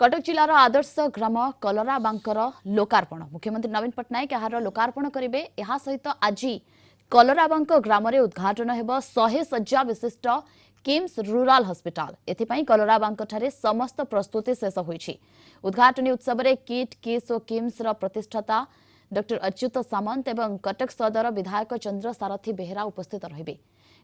कटक जिलार आदर्श ग्राम कलराबांकर लोकार्पण मुख्यमंत्री नवीन पट्टनायक यार लोकार्पण करेंगे। यह सहित आज कलराबांक ग्राम उद्घाटन हेब 100 शज्या विशिष्ट किम्स रूराल हॉस्पिटल। एथिपाई कलराबांक ठारे समस्त प्रस्तुति शेष होईछि। उद्घाटनी उत्सव में किट किस और किम्स प्रतिष्ठाता डॉक्टर अच्युत सामंत एवं कटक सदर विधायक चंद्र सारथी बेहेरा उपस्थित रहिबे।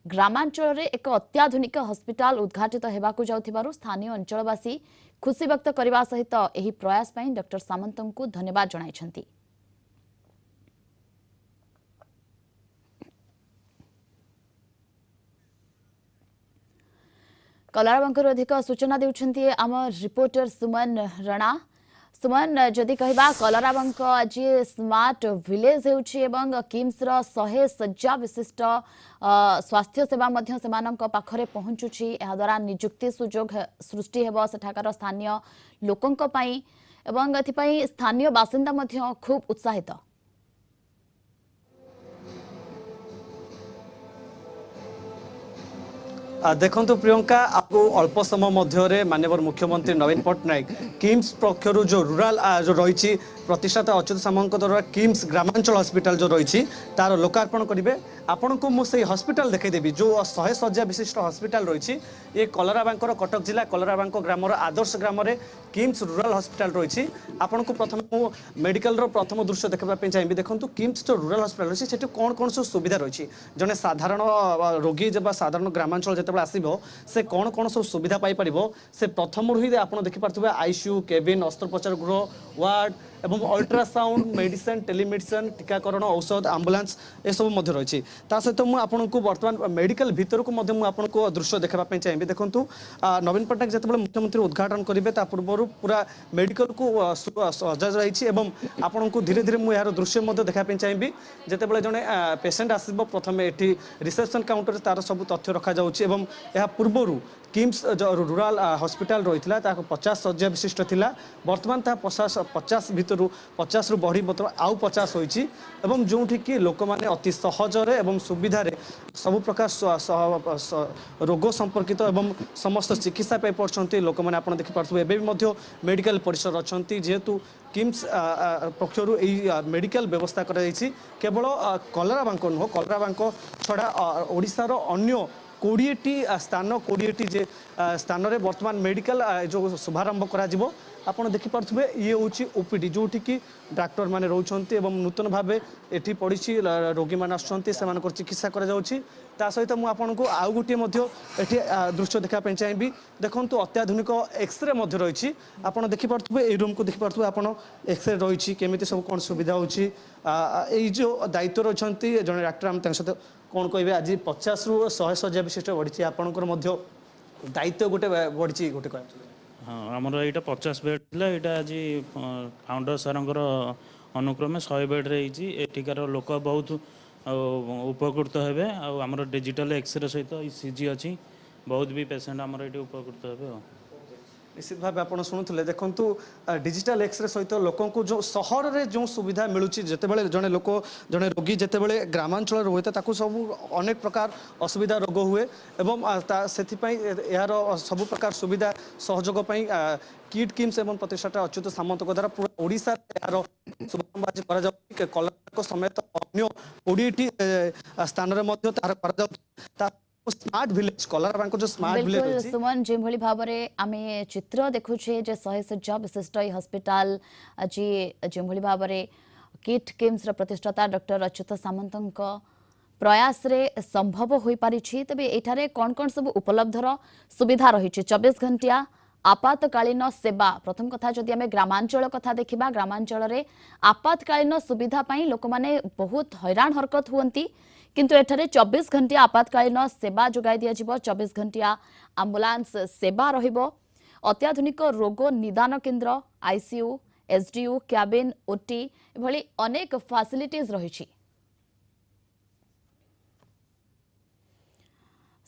ग्रामांचल रे एक अत्याधुनिक हॉस्पिटल उद्घाटित हेबाकु जाउथिबारु स्थानीय अंचलवासी खुशी व्यक्त करने सहित यह प्रयास पर डॉक्टर सामंत को धन्यवाद जणाइछन्ति। कलराबांकर अधिक सूचना देउछन्ति आम रिपोर्टर सुमन राणा। सुमन, जदि कहबा कलराबांक आज स्मार्ट विलेज हेउछि एवं किम्स रो 100 शज्या विशिष्ट स्वास्थ्य सेवा मध्य सेमानंक पाखरे पहुंचुछि। एहा द्वारा नियुक्ति सुजोग सृष्टि हेबो सेठाकार स्थानीय लोकंक पई एवं एथिपई स्थानीय बासिंदा मध्य खूब उत्साहित। देखो प्रियंका आपको अल्प समय मध्य माननीय मुख्यमंत्री नवीन पट्टनायक किम्स पक्षर जो रूराल जो रही प्रतिष्ठाता अच्युत सामंत द्वारा किम्स ग्रामांचल हॉस्पिटल जो रही तार लोकार्पण करेंगे। आपण को मुझे हॉस्पिटल देखदेवी जो 100 शज्या विशिष्ट हॉस्पिटल रही ये कलराबांकर कटक जिला कलराबांक ग्राम आदर्श ग्राम किम्स रूराल हॉस्पिटल रही। आपण को प्रथम मेडिकल प्रथम दृश्य देखापी चाहिए। देखो किम्स जो रूराल हॉस्पिटल रही से कौन कौन सब सुविधा रही जड़े साधारण रोगी साधारण ग्रामांचल जितेबाला आसो से कौन कौन सब सुविधा पाइपर से प्रथम ही आप देखिपे आईसीयू केबिन अस्त्रोपचार गृह वार्ड एवं अल्ट्रासाउंड मेडिसिन टेलीमेडिसिन टीकाकरण औषध आंबुलांस ए सब रही। सहित मुझे बर्तमान मेडिकल भितर को आपको दृश्य देखापी चाहिए। देखो नवीन पट्टनायक जिते मुख्यमंत्री उद्घाटन करेंगे ता पूर्व पूरा मेडिकल को सजा रही आपन को धीरे धीरे मुझे यार दृश्य देखापी चाहिए। जिते जड़े पेसेंट आसो प्रथम ये रिसेप्शन काउंटर तार सब तथ्य रखा जाऊँगी। यह पूर्व किम्स रूराल हॉस्पिटल रही 50 शज्या विशिष्ट थिला बर्तमान 50 भितर 50 रु बढ़ी आउ 50 होइछि एवं जोठी कि लोक माने अति सहजरे एवं सुविधारे सब प्रकार रोग संपर्कित एवं समस्त चिकित्सा पाई पड़छन्ति लोक माने आपण देखि पारथु एबे भी मेडिकल परिसर अछन्ति जेहेतु किम्स पक्षर मेडिकल व्यवस्था करा केवल कलराबांक नुह कलराबांक छड़ा ओडिशार अन्य 20 स्थान 20 जे स्थान रे वर्तमान मेडिकल जो शुभारंभ करा जिवो आपण देखि पारथुबे ये होची ओपीडी जोठी कि डॉक्टर माने रहउछन्ती एवं नूतन भाबे एठी पड़िछि रोगी माने आछन्ती सेमानकर चिकित्सा करा जाउछि। ता सहित मु आपण को आउ गुटी मध्य एठी दृश्य देखा पे चाहिबी। देखंतु अत्याधुनिक एक्सरे मध्य रहिछि आपण देखि पारथुबे ए रूम को देखि पारथुबे आपण एक्सरे रहिछि केमिति सब कोन सुविधा होछि एई जो दायित्व रहछन्ती जने डॉक्टर हम तन सहित कौन कहे आज 50 रु 100 शज्या विशिष्ट बढ़ी आपंकर दायित्व गोटे बढ़ी गोटे कह। हाँ आमर यहाँ 50 बेड था यहाँ आज फाउंडर सर अनुक्रमे 100 बेड एठिकार लोक बहुत उपकृत हेबे आमर डिजिटल एक्सरे सहित ईसीजी अच्छी बहुत भी पेसेंट आमर ये उपकृत हेबे। निश्चित भाव आप शुणुले देखु डिजिटल एक्सरे सहित लोक जो सहर में जो सुविधा मिलूँ जितेबाला जड़े लोक जड़े रोगी जितेबाला ग्रामांचल हुए तो सब अनेक प्रकार असुविधा रोग हुए एवं यार सब प्रकार सुविधा सहयोग किट किम्स एवं प्रतिष्ठाता अच्युत सामंत द्वारा पूरा ओडिशा यार शुभारंभ आज कलराबांक समेत अन्य 20 स्थान में स्मार्ट विलेज कलराबांक जो स्मार्ट विलेज सुमन जो भाव में आम चित्र देखुचे 100 शज्या विशिष्ट हॉस्पिटल आज जो भाव में किट किम्स प्रतिष्ठाता डॉक्टर अच्युत सामंत प्रयास रे संभव हो पारि। तेबे एठारे कौन कौन सब उपलब्धर सुविधा रही 24 घंटिया आपातकालीन सेवा। प्रथम कथा जदि आम ग्रामांचल कथा देखा ग्रामांचल रे आपातकालीन सुविधा पाई लोक माने बहुत हैरान हरकत हुअंती किंतु एठारे 24 घंटिया आपातकालीन सेवा जोगाई दिया जिवो 24 घंटिया आंबुलांस सेवा रहिबो अत्याधुनिक रोग निदान केन्द्र आईसीयू एसडीयू कैबिन ओटी भली अनेक फैसिलिटीज रही।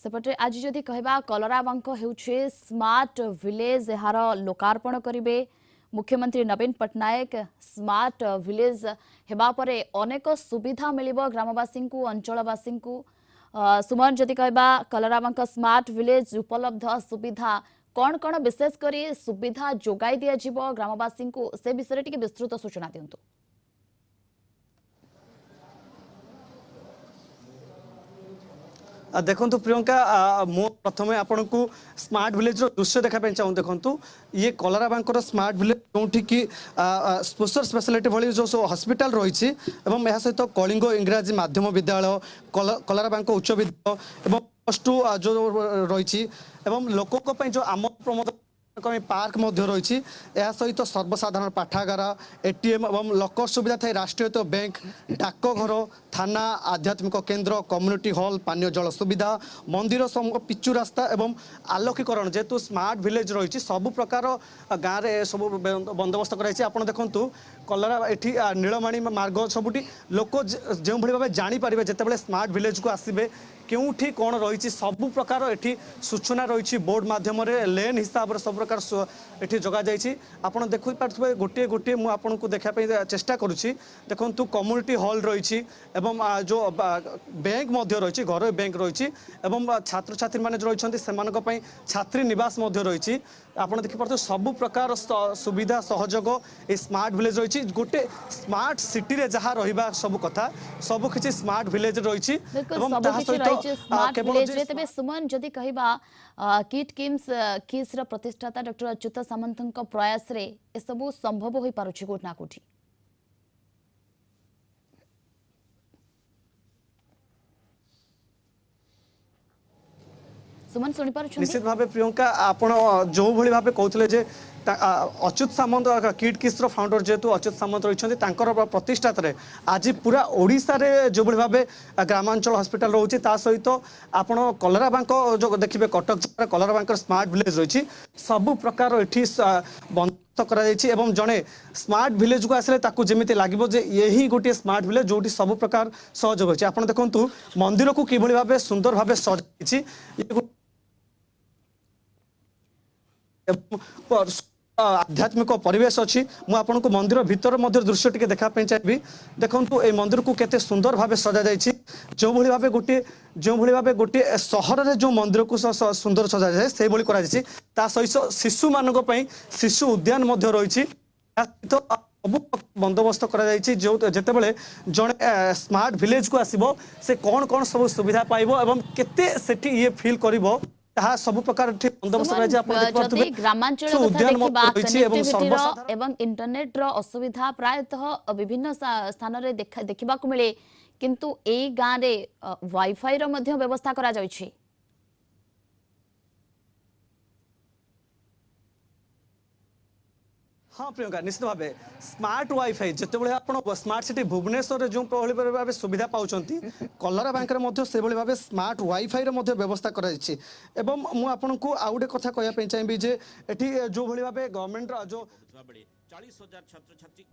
सेपटे आज जदि कहबा कलराबांक हेउछे स्मार्ट विलेज यार लोकार्पण करिवे मुख्यमंत्री नवीन पट्टनायक। स्मार्ट विलेज हेबा परे अनेक सुविधा मिलिबो ग्रामवासी को अंचलवासी को। सुमन जदि कहबा कलराबांक स्मार्ट विलेज उपलब्ध सुविधा कौन कौन विशेष करी सुविधा जोगाई दिया जिवो ग्रामवासी को से विषय टिके विस्तृत सूचना दियंतु। देखु प्रियंका मु प्रथम आपन को स्मार्ट विलेज दृश्य देखापी चाहूँ। देखु ये कलराबांकर स्मार्ट विलेज जोठी कि सुपर स्पेशलिटी भली जो हॉस्पिटल रही यह सहित कलिंग इंग्राजी माध्यम विद्यालय कलराबांक उच्च विद्यालय +2 जो रही लोकों जो आम प्रमोद पार्क रही सहित सर्वसाधारण पाठागार एटीएम और लकर सुविधा थे राष्ट्रीयत बैंक डाकघर थाना आध्यात्मिक केन्द्र कम्युनिटी हॉल पानीय जल सुविधा मंदिर पिचु रास्ता एवं आलोकीकरण जेहेतु स्मार्ट विलेज रही सबु प्रकार गाँव में सब बंदोबस्त कर देखु कलरा एठी नीलमाणी मार्ग सबुटी लोक जो भाव जापर जिते स्मार्ट विलेज को आसबे क्योंठी कौन रही सबु प्रकार एठी सूचना रही बोर्ड माध्यम लेन हिसाब से सब प्रकार एठी जगह जाइए आपड़ देखु पारे गोटे गोटे मुझे देखापी चेष्टा करुँची देखु कम्युनिटी हॉल रही जो बैंक रही घर बैंक रही छात्र छात्री मैंने जो रही से छात्री निवास रही आप देखिए सबु प्रकार सुविधा सहयोग ये स्मार्ट विलेज रही गोटे स्मार्ट सिटी रे जहाँ रहा सब कथा सब किसी स्मार्ट विलेज रही तेबे सुमन जदि कहबा किट किम्स प्रतिष्ठाता डॉक्टर अच्युत सामंत प्रयास रे ए सबु संभव होई पारुछि कोठ ना कोठी। सुमन सुनि पारुछन निश्चित भाव प्रियंका आपण जो भली भाव कहते अच्युत सामंत किट किस्र फाउंडर जेहेतु अच्युत सामंत रही प्रतिष्ठाता आज पूरा ओडिशा रे जो भली भाव ग्रामांचल हॉस्पिटल रोचे सहित आपण कलराबांक जो देखिए कटक जिला कलराबांक स्मार्ट विलेज रही सबु प्रकार एठी बंदोबस्त करा जड़े स्मार्ट विलेज को आसले जमी लगे जे यही गोटे स्मार्ट विलेज जो सब प्रकार सहयोग होती आप देखु मंदिर को किभली भाव सुंदर भाव सजाई आध्यात्मिक परिवेश अच्छी मुझे मंदिर भीतर दृश्य टी देखापी चाहिए देखु ये मंदिर को केते सुंदर भाव सजा जाइए जो भाव गोटे सहर में जो मंदिर को सुंदर सजा जाए से भाई करा सहित शिशु मान शिशु उद्यान रही सब बंदोबस्त करा जो जितेबाला जड़े स्मार्ट विलेज को आसब से कौन कौन सब सुविधा पाइब एवं केते सेठी ये फील करिवो ताहा सब प्रकार बंदोबस्त करा जदि ग्रामांचल एवं इंटरनेट रो असुविधा प्रायतः विभिन्न स्थान रे देखा मिले किंतु ए गाँ रे वाईफाई रो मध्य व्यवस्था करा जायछि। हाँ प्रियंका निश्चित भाव स्मार्ट वाईफाई जिते आप स्मार्ट सिटी भुवनेश्वर जो भाव सुविधा पाँच कलराबांक से भाव स्मार्ट वाईफाई व्यवस्था कराई मुझे को आउ गोटे कथा कहना चाहिए जे एटी जो भाव गवर्नमेंट जो 40,000 छात्र छात्री